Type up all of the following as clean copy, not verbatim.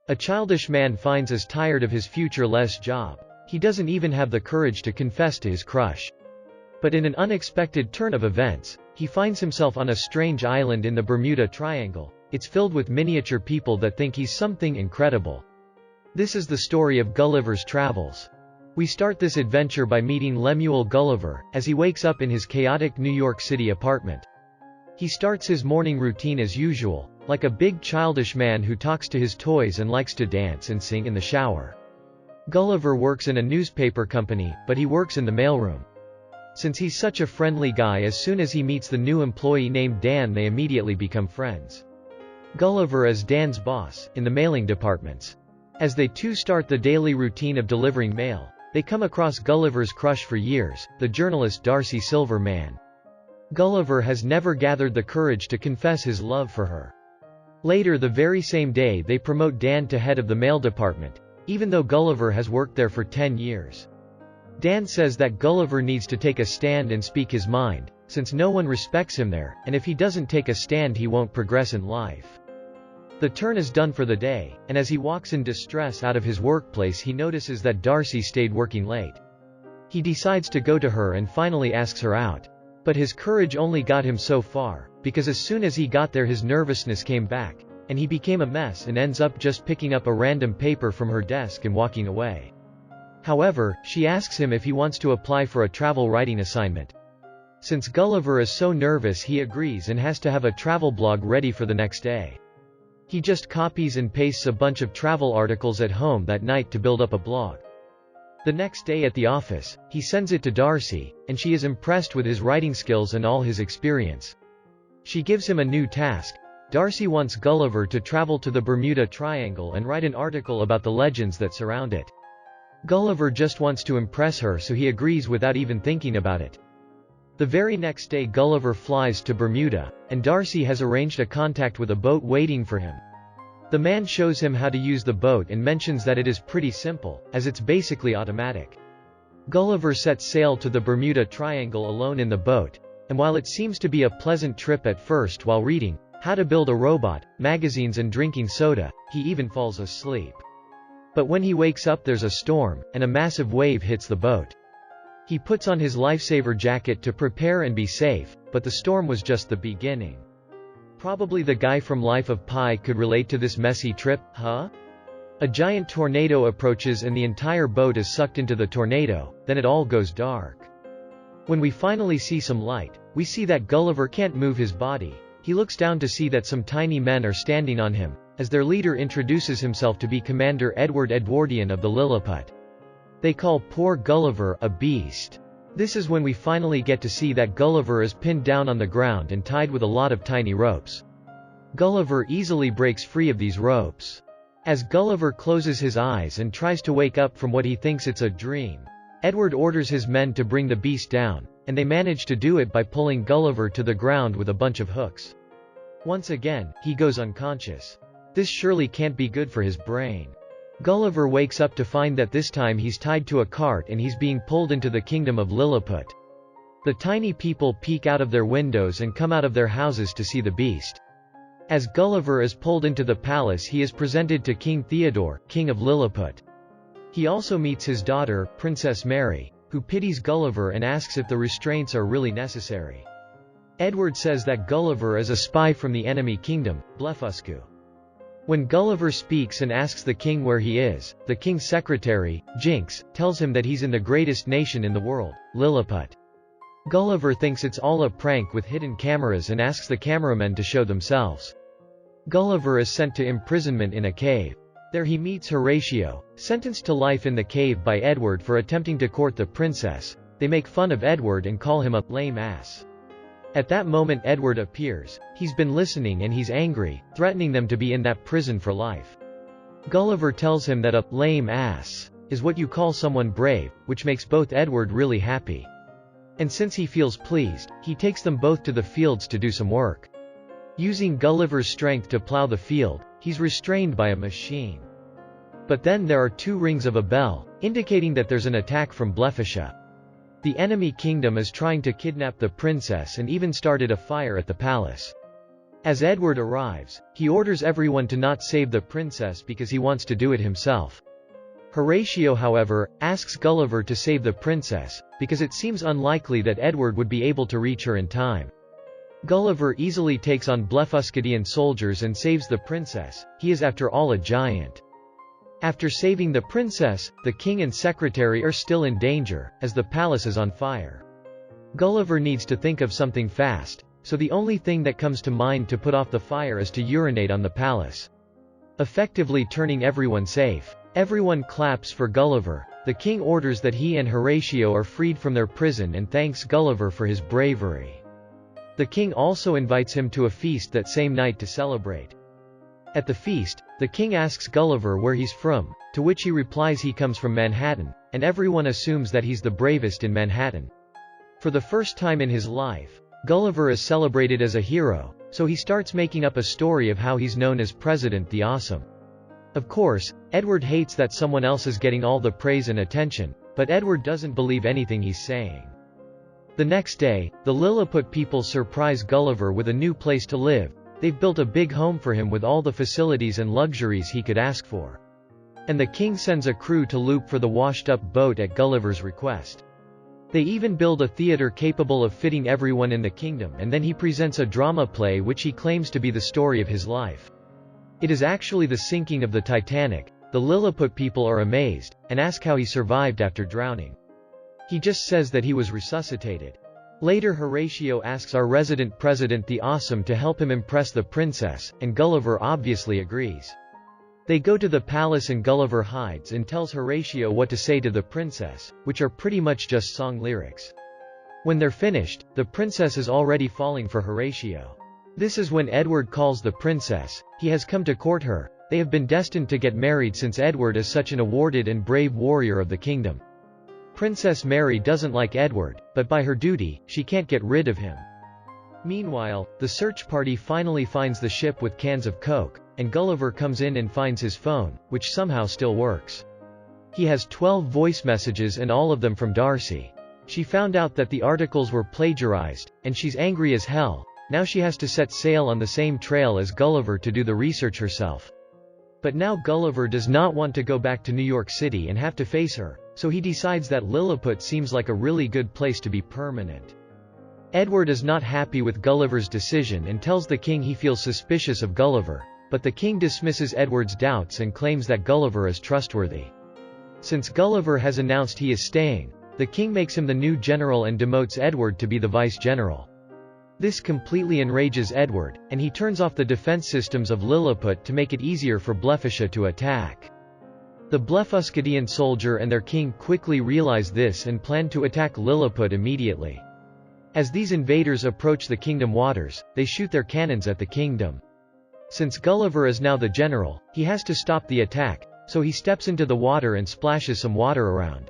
A childish man finds as tired of his future-less job. He doesn't even have the courage to confess to his crush. But in an unexpected turn of events, he finds himself on a strange island in the Bermuda Triangle. It's filled with miniature people that think he's something incredible. This is the story of Gulliver's travels. We start this adventure by meeting Lemuel Gulliver, as he wakes up in his chaotic New York City apartment. He starts his morning routine as usual, like a big childish man who talks to his toys and likes to dance and sing in the shower. Gulliver works in a newspaper company, but he works in the mailroom. Since he's such a friendly guy, as soon as he meets the new employee named Dan, they immediately become friends. Gulliver is Dan's boss, in the mailing departments. As they two start the daily routine of delivering mail, they come across Gulliver's crush for years, the journalist Darcy Silverman. Gulliver has never gathered the courage to confess his love for her. Later the very same day they promote Dan to head of the mail department, even though Gulliver has worked there for 10 years. Dan says that Gulliver needs to take a stand and speak his mind, since no one respects him there, and if he doesn't take a stand he won't progress in life. The turn is done for the day, and as he walks in distress out of his workplace he notices that Darcy stayed working late. He decides to go to her and finally asks her out. But his courage only got him so far, because as soon as he got there his nervousness came back, and he became a mess and ends up just picking up a random paper from her desk and walking away. However, she asks him if he wants to apply for a travel writing assignment. Since Gulliver is so nervous he agrees and has to have a travel blog ready for the next day. He just copies and pastes a bunch of travel articles at home that night to build up a blog. The next day at the office, he sends it to Darcy, and she is impressed with his writing skills and all his experience. She gives him a new task. Darcy wants Gulliver to travel to the Bermuda Triangle and write an article about the legends that surround it. Gulliver just wants to impress her, so he agrees without even thinking about it. The very next day Gulliver flies to Bermuda, and Darcy has arranged a contact with a boat waiting for him. The man shows him how to use the boat and mentions that it is pretty simple, as it's basically automatic. Gulliver sets sail to the Bermuda Triangle alone in the boat, and while it seems to be a pleasant trip at first while reading How to Build a Robot, magazines and drinking soda, he even falls asleep. But when he wakes up there's a storm, and a massive wave hits the boat. He puts on his lifesaver jacket to prepare and be safe, but the storm was just the beginning. Probably the guy from Life of Pi could relate to this messy trip, huh? A giant tornado approaches and the entire boat is sucked into the tornado, then it all goes dark. When we finally see some light, we see that Gulliver can't move his body. He looks down to see that some tiny men are standing on him, as their leader introduces himself to be Commander Edward Edwardian of the Lilliput. They call poor Gulliver a beast. This is when we finally get to see that Gulliver is pinned down on the ground and tied with a lot of tiny ropes. Gulliver easily breaks free of these ropes. As Gulliver closes his eyes and tries to wake up from what he thinks it's a dream, Edward orders his men to bring the beast down, and they manage to do it by pulling Gulliver to the ground with a bunch of hooks. Once again, he goes unconscious. This surely can't be good for his brain. Gulliver wakes up to find that this time he's tied to a cart and he's being pulled into the kingdom of Lilliput. The tiny people peek out of their windows and come out of their houses to see the beast. As Gulliver is pulled into the palace he is presented to King Theodore, king of Lilliput. He also meets his daughter, Princess Mary, who pities Gulliver and asks if the restraints are really necessary. Edward says that Gulliver is a spy from the enemy kingdom, Blefuscu. When Gulliver speaks and asks the king where he is, the king's secretary, Jinx, tells him that he's in the greatest nation in the world, Lilliput. Gulliver thinks it's all a prank with hidden cameras and asks the cameramen to show themselves. Gulliver is sent to imprisonment in a cave. There he meets Horatio, sentenced to life in the cave by Edward for attempting to court the princess. They make fun of Edward and call him a lame ass. At that moment Edward appears. He's been listening and he's angry, threatening them to be in that prison for life. Gulliver tells him that a lame ass is what you call someone brave, which makes both Edward really happy. And since he feels pleased, he takes them both to the fields to do some work. Using Gulliver's strength to plow the field, he's restrained by a machine. But then there are two rings of a bell, indicating that there's an attack from Blefuscu. The enemy kingdom is trying to kidnap the princess and even started a fire at the palace. As Edward arrives, he orders everyone to not save the princess because he wants to do it himself. Horatio, however, asks Gulliver to save the princess, because it seems unlikely that Edward would be able to reach her in time. Gulliver easily takes on Blefuscudian soldiers and saves the princess. He is after all a giant. After saving the princess, the king and secretary are still in danger, as the palace is on fire. Gulliver needs to think of something fast, so the only thing that comes to mind to put off the fire is to urinate on the palace, effectively turning everyone safe. Everyone claps for Gulliver. The king orders that he and Horatio are freed from their prison and thanks Gulliver for his bravery. The king also invites him to a feast that same night to celebrate. At the feast, the king asks Gulliver where he's from, to which he replies he comes from Manhattan, and everyone assumes that he's the bravest in Manhattan. For the first time in his life, Gulliver is celebrated as a hero, so he starts making up a story of how he's known as President the Awesome. Of course, Edward hates that someone else is getting all the praise and attention, but Edward doesn't believe anything he's saying. The next day, the Lilliput people surprise Gulliver with a new place to live. They've built a big home for him with all the facilities and luxuries he could ask for. And the king sends a crew to look for the washed-up boat at Gulliver's request. They even build a theater capable of fitting everyone in the kingdom, and then he presents a drama play which he claims to be the story of his life. It is actually the sinking of the Titanic. The Lilliput people are amazed, and ask how he survived after drowning. He just says that he was resuscitated. Later Horatio asks our resident president the Awesome to help him impress the princess, and Gulliver obviously agrees. They go to the palace and Gulliver hides and tells Horatio what to say to the princess, which are pretty much just song lyrics. When they're finished, the princess is already falling for Horatio. This is when Edward calls the princess. He has come to court her. They have been destined to get married since Edward is such an awarded and brave warrior of the kingdom. Princess Mary doesn't like Edward, but by her duty, she can't get rid of him. Meanwhile, the search party finally finds the ship with cans of Coke, and Gulliver comes in and finds his phone, which somehow still works. He has 12 voice messages and all of them from Darcy. She found out that the articles were plagiarized, and she's angry as hell. Now she has to set sail on the same trail as Gulliver to do the research herself. But now Gulliver does not want to go back to New York City and have to face her, so he decides that Lilliput seems like a really good place to be permanent. Edward is not happy with Gulliver's decision and tells the king he feels suspicious of Gulliver, but the king dismisses Edward's doubts and claims that Gulliver is trustworthy. Since Gulliver has announced he is staying, the king makes him the new general and demotes Edward to be the vice-general. This completely enrages Edward, and he turns off the defense systems of Lilliput to make it easier for Blefuscu to attack. The Blefuscudian soldier and their king quickly realize this and plan to attack Lilliput immediately. As these invaders approach the kingdom waters, they shoot their cannons at the kingdom. Since Gulliver is now the general, he has to stop the attack, so he steps into the water and splashes some water around.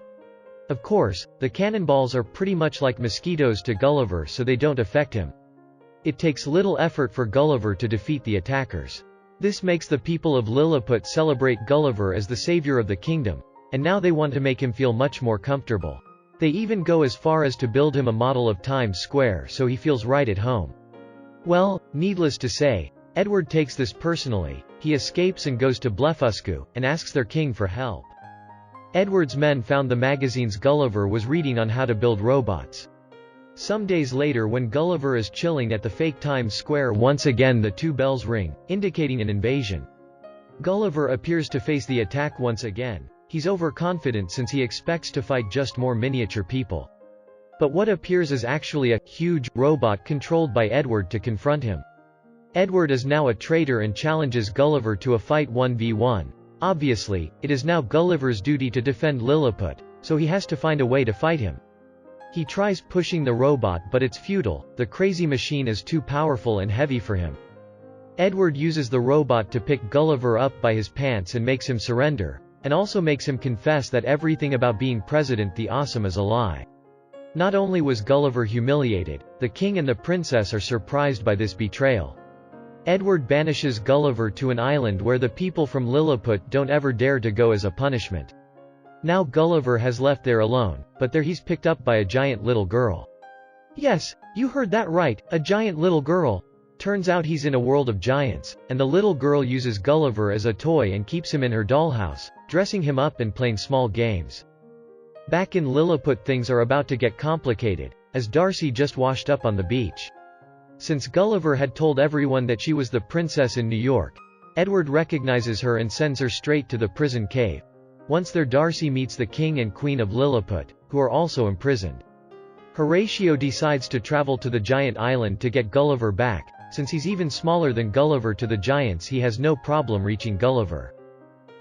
Of course, the cannonballs are pretty much like mosquitoes to Gulliver, so they don't affect him. It takes little effort for Gulliver to defeat the attackers. This makes the people of Lilliput celebrate Gulliver as the savior of the kingdom, and now they want to make him feel much more comfortable. They even go as far as to build him a model of Times Square so he feels right at home. Well, needless to say, Edward takes this personally. He escapes and goes to Blefuscu, and asks their king for help. Edward's men found the magazines Gulliver was reading on how to build robots. Some days later, when Gulliver is chilling at the fake Times Square, once again the 2 bells ring, indicating an invasion. Gulliver appears to face the attack once again. He's overconfident since he expects to fight just more miniature people. But what appears is actually a huge robot controlled by Edward to confront him. Edward is now a traitor and challenges Gulliver to a fight 1v1. Obviously, it is now Gulliver's duty to defend Lilliput, so he has to find a way to fight him. He tries pushing the robot, but it's futile. The crazy machine is too powerful and heavy for him. Edward uses the robot to pick Gulliver up by his pants and makes him surrender, and also makes him confess that everything about being President the Awesome is a lie. Not only was Gulliver humiliated, the king and the princess are surprised by this betrayal. Edward banishes Gulliver to an island where the people from Lilliput don't ever dare to go as a punishment. Now Gulliver has left there alone, but there he's picked up by a giant little girl. Yes, you heard that right, a giant little girl. Turns out he's in a world of giants, and the little girl uses Gulliver as a toy and keeps him in her dollhouse, dressing him up and playing small games. Back in Lilliput, things are about to get complicated, as Darcy just washed up on the beach. Since Gulliver had told everyone that she was the princess in New York, Edward recognizes her and sends her straight to the prison cave. Once there, Darcy meets the king and queen of Lilliput, who are also imprisoned. Horatio decides to travel to the giant island to get Gulliver back. Since he's even smaller than Gulliver to the giants, he has no problem reaching Gulliver.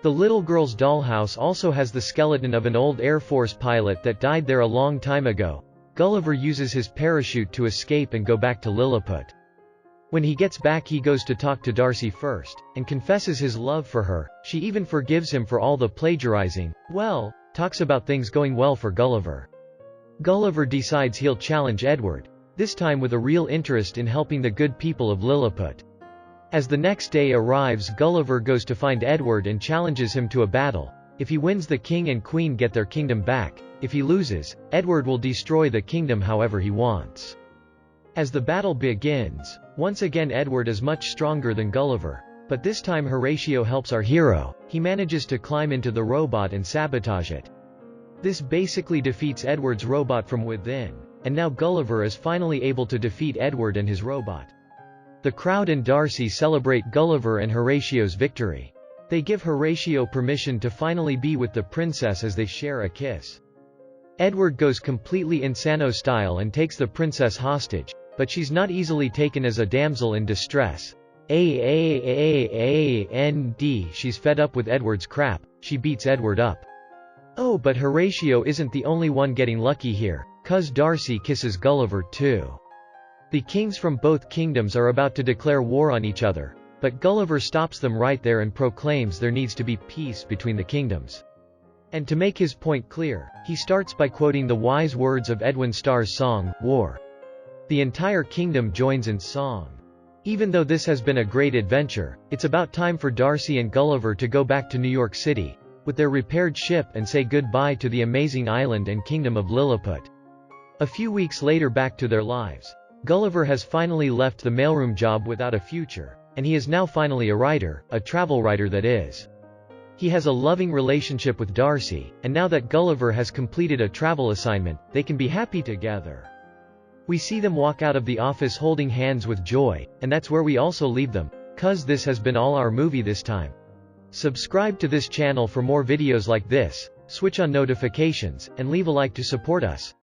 The little girl's dollhouse also has the skeleton of an old Air Force pilot that died there a long time ago. Gulliver uses his parachute to escape and go back to Lilliput. When he gets back, he goes to talk to Darcy first, and confesses his love for her. She even forgives him for all the plagiarizing, talks about things going well for Gulliver. Gulliver decides he'll challenge Edward, this time with a real interest in helping the good people of Lilliput. As the next day arrives, Gulliver goes to find Edward and challenges him to a battle. If he wins, the king and queen get their kingdom back. If he loses, Edward will destroy the kingdom however he wants. As the battle begins, once again Edward is much stronger than Gulliver, but this time Horatio helps our hero. He manages to climb into the robot and sabotage it. This basically defeats Edward's robot from within, and now Gulliver is finally able to defeat Edward and his robot. The crowd and Darcy celebrate Gulliver and Horatio's victory. They give Horatio permission to finally be with the princess as they share a kiss. Edward goes completely Insano style and takes the princess hostage, but she's not easily taken as a damsel in distress. She's fed up with Edward's crap. She beats Edward up. Oh, but Horatio isn't the only one getting lucky here, 'cause Darcy kisses Gulliver too. The kings from both kingdoms are about to declare war on each other, but Gulliver stops them right there and proclaims there needs to be peace between the kingdoms. And to make his point clear, he starts by quoting the wise words of Edwin Starr's song, War. The entire kingdom joins in song. Even though this has been a great adventure, it's about time for Darcy and Gulliver to go back to New York City with their repaired ship and say goodbye to the amazing island and kingdom of Lilliput. A few weeks later, back to their lives. Gulliver has finally left the mailroom job without a future, and he is now finally a writer, a travel writer that is. He has a loving relationship with Darcy, and now that Gulliver has completed a travel assignment, they can be happy together. We see them walk out of the office holding hands with joy, and that's where we also leave them, 'cause this has been all our movie this time. Subscribe to this channel for more videos like this, switch on notifications, and leave a like to support us.